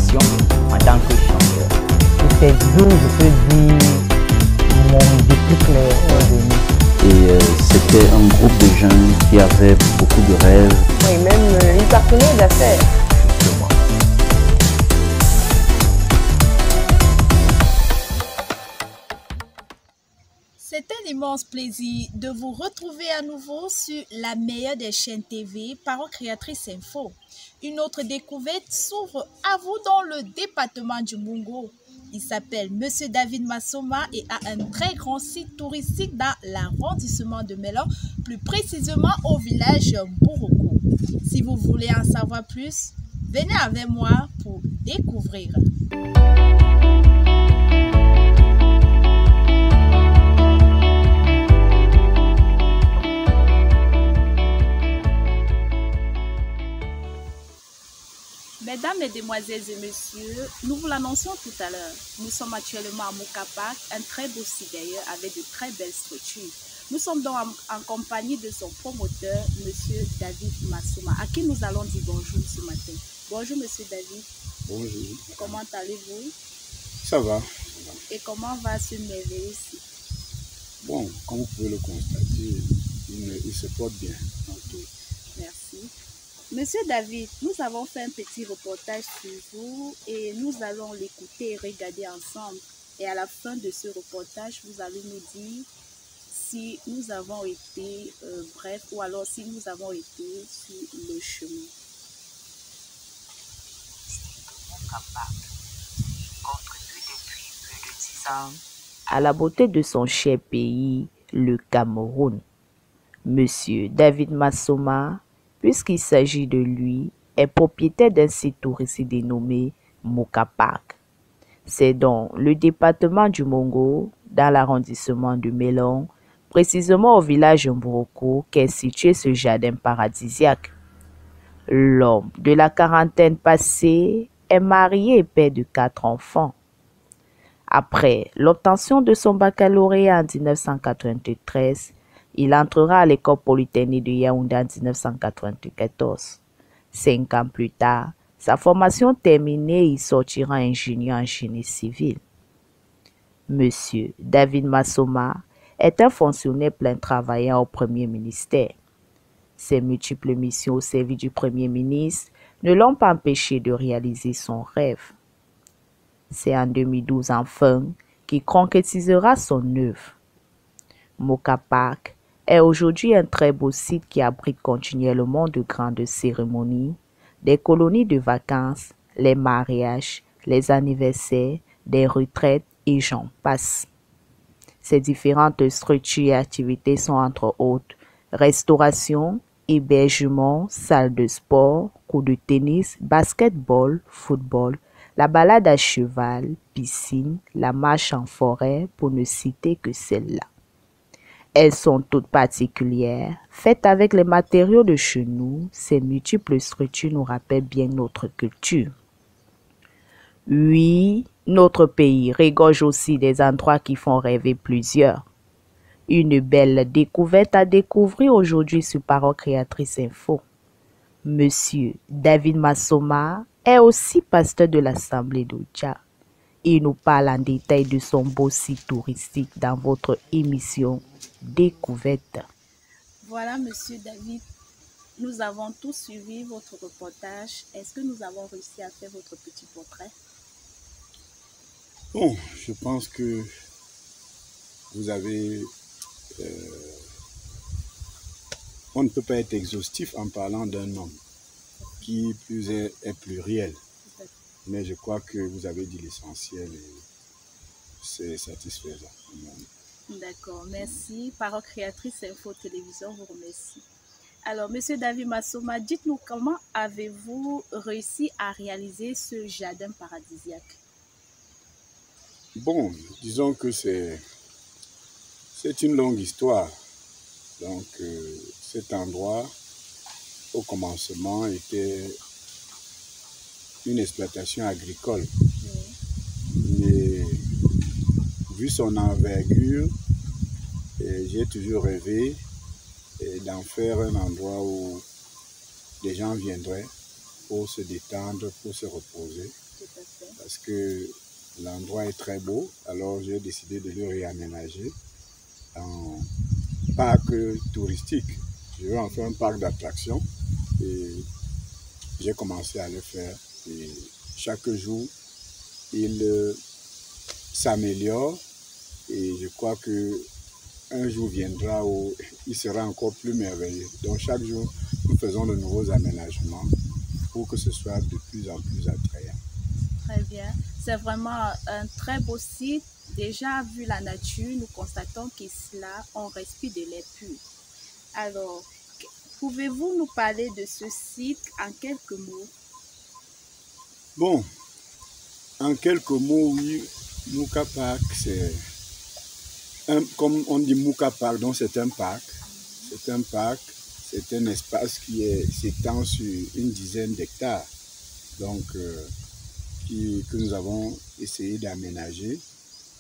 passion en tant que chanteur. C'était d'où je peux dire mon déclic est venu. Et c'était un groupe de jeunes qui avaient beaucoup de rêves. Et même une partenaire d'affaires. Justement. C'est un immense plaisir de vous retrouver à nouveau sur la meilleure des chaînes TV, Parole Créatrice Info. Une autre découverte s'ouvre à vous dans le département du Mungo. Il s'appelle Monsieur David Massoma et a un très grand site touristique dans l'arrondissement de Melon, plus précisément au village Bouroko. Si vous voulez en savoir plus, venez avec moi pour découvrir. Mesdames, Mesdemoiselles et Messieurs, nous vous l'annoncions tout à l'heure. Nous sommes actuellement à Mokapak, un très beau site d'ailleurs avec de très belles structures. Nous sommes donc en compagnie de son promoteur, Monsieur David Massoma, à qui nous allons dire bonjour ce matin. Bonjour Monsieur David. Bonjour. Comment allez-vous? Ça va. Et comment va ce merveilleux site? Bon, comme vous pouvez le constater, il se porte bien. Ok, merci. Monsieur David, nous avons fait un petit reportage sur vous et nous allons l'écouter et regarder ensemble. Et à la fin de ce reportage, vous allez nous dire si nous avons été bref ou alors si nous avons été sur le chemin. À la beauté de son cher pays, le Cameroun. Monsieur David Massoma, puisqu'il s'agit de lui, est propriétaire d'un site touristique dénommé Mokapak. C'est dans le département du Mongo, dans l'arrondissement de Melon, précisément au village Mboroko, qu'est situé ce jardin paradisiaque. L'homme de la quarantaine passée est marié et père de 4 enfants. Après l'obtention de son baccalauréat en 1993, il entrera à l'école polytechnique de Yaoundé en 1994. 5 ans plus tard, sa formation terminée, il sortira ingénieur en génie civil. Monsieur David Massoma est un fonctionnaire plein travaillant au Premier ministère. Ses multiples missions au service du Premier ministre ne l'ont pas empêché de réaliser son rêve. C'est en 2012 enfin qu'il concrétisera son œuvre. Mokapak est aujourd'hui un très beau site qui abrite continuellement de grandes cérémonies, des colonies de vacances, les mariages, les anniversaires, des retraites et j'en passe. Ces différentes structures et activités sont entre autres restauration, hébergement, salle de sport, cours de tennis, basketball, football, la balade à cheval, piscine, la marche en forêt pour ne citer que celles-là. Elles sont toutes particulières, faites avec les matériaux de chez nous. Ces multiples structures nous rappellent bien notre culture. Oui, notre pays regorge aussi des endroits qui font rêver plusieurs. Une belle découverte à découvrir aujourd'hui sur Parole Créatrice Info. Monsieur David Massoma est aussi pasteur de l'Assemblée d'Odja. Il nous parle en détail de son beau site touristique dans votre émission Découverte. Voilà, Monsieur David, nous avons tous suivi votre reportage. Est-ce que nous avons réussi à faire votre petit portrait? Bon, je pense que vous avez... on ne peut pas être exhaustif en parlant d'un homme qui plus est pluriel. Mais je crois que vous avez dit l'essentiel et c'est satisfaisant. D'accord, merci. Parole Créatrice Info Télévision vous remercie. Alors, Monsieur David Massoma, dites-nous comment avez-vous réussi à réaliser ce jardin paradisiaque? Bon, disons que c'est une longue histoire. Donc, cet endroit, au commencement, était une exploitation agricole. Mais vu son envergure, j'ai toujours rêvé d'en faire un endroit où les gens viendraient pour se détendre, pour se reposer. Tout Tout à fait. parce que l'endroit est très beau. Alors j'ai décidé de le réaménager en parc touristique. Je veux en faire un parc d'attractions et j'ai commencé à le faire. Et chaque jour, il s'améliore et je crois que un jour viendra où il sera encore plus merveilleux. Donc chaque jour, nous faisons de nouveaux aménagements pour que ce soit de plus en plus attrayant. Très bien. C'est vraiment un très beau site. Déjà, vu la nature, nous constatons qu'ici, on respire de l'air pur. Alors, pouvez-vous nous parler de ce site en quelques mots? Bon, en quelques mots, oui, Mouka Park, c'est comme on dit Mouka Park, donc c'est un parc. C'est un parc, c'est un espace qui s'étend sur une dizaine d'hectares. Donc, que nous avons essayé d'aménager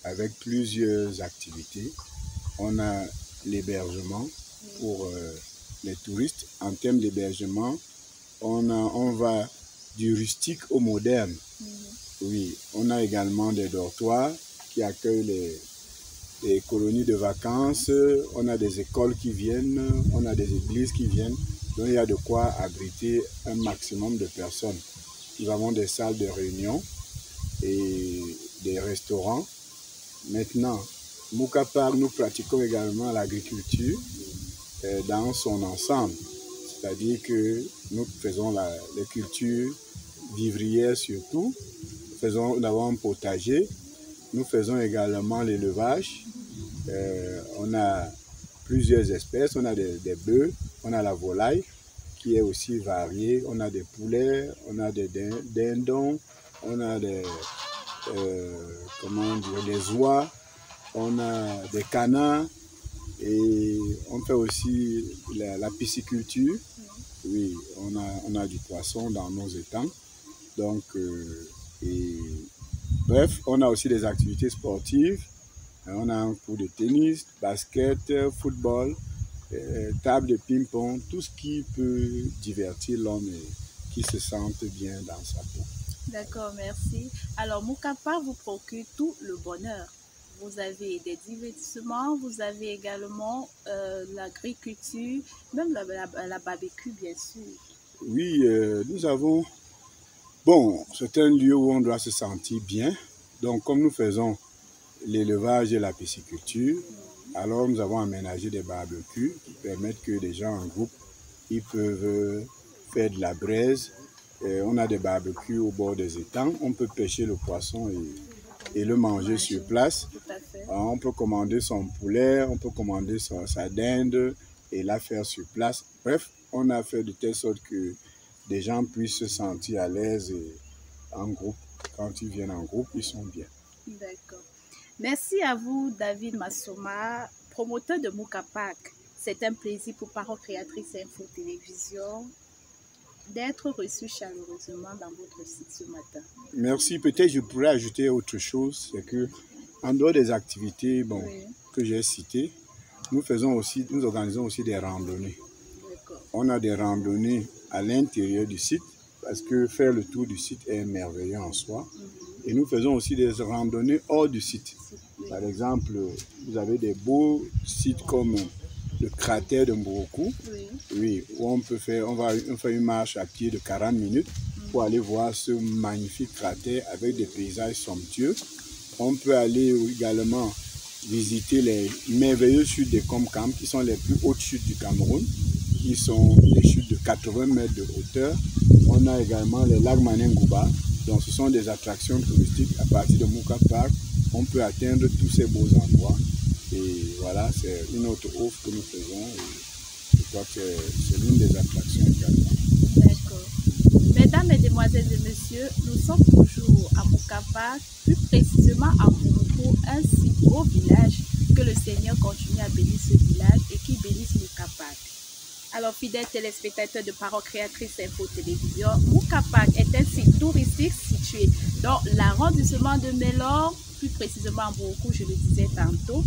avec plusieurs activités. On a l'hébergement pour les touristes. En termes d'hébergement, on va du rustique au moderne. Oui, on a également des dortoirs qui accueillent les colonies de vacances. On a des écoles qui viennent, on a des églises qui viennent. Donc il y a de quoi abriter un maximum de personnes. Nous avons des salles de réunion et des restaurants. Maintenant, Mouka Park, nous pratiquons également l'agriculture dans son ensemble. C'est-à-dire que nous faisons les cultures vivrières surtout. Nous avons un potager. Nous faisons également l'élevage. On a plusieurs espèces. On a des bœufs, on a la volaille qui est aussi variée. On a des poulets, on a des dindons, on a des oies, on a des canards et on fait aussi la pisciculture. Oui, on a du poisson dans nos étangs. Donc, bref, on a aussi des activités sportives. On a un cours de tennis, basket, football, table de ping-pong, tout ce qui peut divertir l'homme et qui se sente bien dans sa peau. D'accord, merci. Alors, Mouka Park vous procure tout le bonheur. Vous avez des divertissements, vous avez également l'agriculture, même la barbecue, bien sûr. Oui, nous avons... Bon, c'est un lieu où on doit se sentir bien. Donc, comme nous faisons l'élevage et la pisciculture, alors nous avons aménagé des barbecues qui permettent que les gens en groupe, ils peuvent faire de la braise. On a des barbecues au bord des étangs. On peut pêcher le poisson et le manger sur place. Tout à fait. On peut commander son poulet, on peut commander sa dinde et la faire sur place. Bref, on a fait de telle sorte que les gens puissent se sentir à l'aise en groupe. Quand ils viennent en groupe, ils sont bien. D'accord. Merci à vous, David Massoma, promoteur de Mouka Park. C'est un plaisir pour Parole Créatrice Info Télévision d'être reçu chaleureusement dans votre site ce matin. Merci. Peut-être je pourrais ajouter autre chose, c'est que en dehors des activités que j'ai citées, nous organisons aussi des randonnées. On a des randonnées à l'intérieur du site parce que faire le tour du site est merveilleux en soi. Et nous faisons aussi des randonnées hors du site. Par exemple, vous avez des beaux sites comme le cratère de Mbouroukou, oui, où on fait une marche à pied de 40 minutes pour aller voir ce magnifique cratère avec des paysages somptueux. On peut aller également visiter les merveilleuses chutes des Komkam, qui sont les plus hautes chutes du Cameroun, qui sont des chutes de 80 mètres de hauteur. On a également les lacs Manengouba. Donc ce sont des attractions touristiques. À partir de Mouka Park, on peut atteindre tous ces beaux endroits. Et voilà, c'est une autre offre que nous faisons. Et je crois que c'est l'une des attractions également. D'accord. Mesdames, Mesdemoiselles et Messieurs, nous sommes toujours à Mouka Park, plus précisément à Mbouroukou, un si beau village. Que le Seigneur continue à bénir ce village et qu'il bénisse Mouka Park. Alors, fidèles téléspectateurs de Parole Créatrice Info Télévision, Mouka Park est un site touristique situé dans l'arrondissement de Melor, plus précisément à Mbouroukou, je le disais tantôt.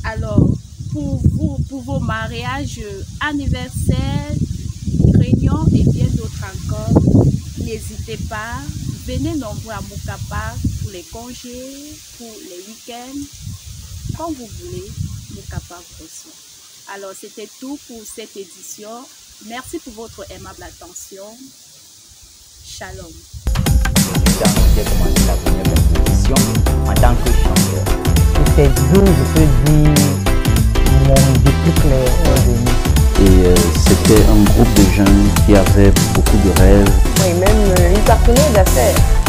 Alors, pour vos mariages, anniversaires, réunions et bien d'autres encore, n'hésitez pas, venez nombreux à Moukapa pour les congés, pour les week-ends. Quand vous voulez, Moukapa vous reçoit. Alors, c'était tout pour cette édition. Merci pour votre aimable attention. Shalom. J'ai commencé la première exposition en tant que chanteur. C'était d'où je peux dire mon déclic est venu. Et c'était un groupe de jeunes qui avaient beaucoup de rêves. Oui, même une partenaire d'affaires.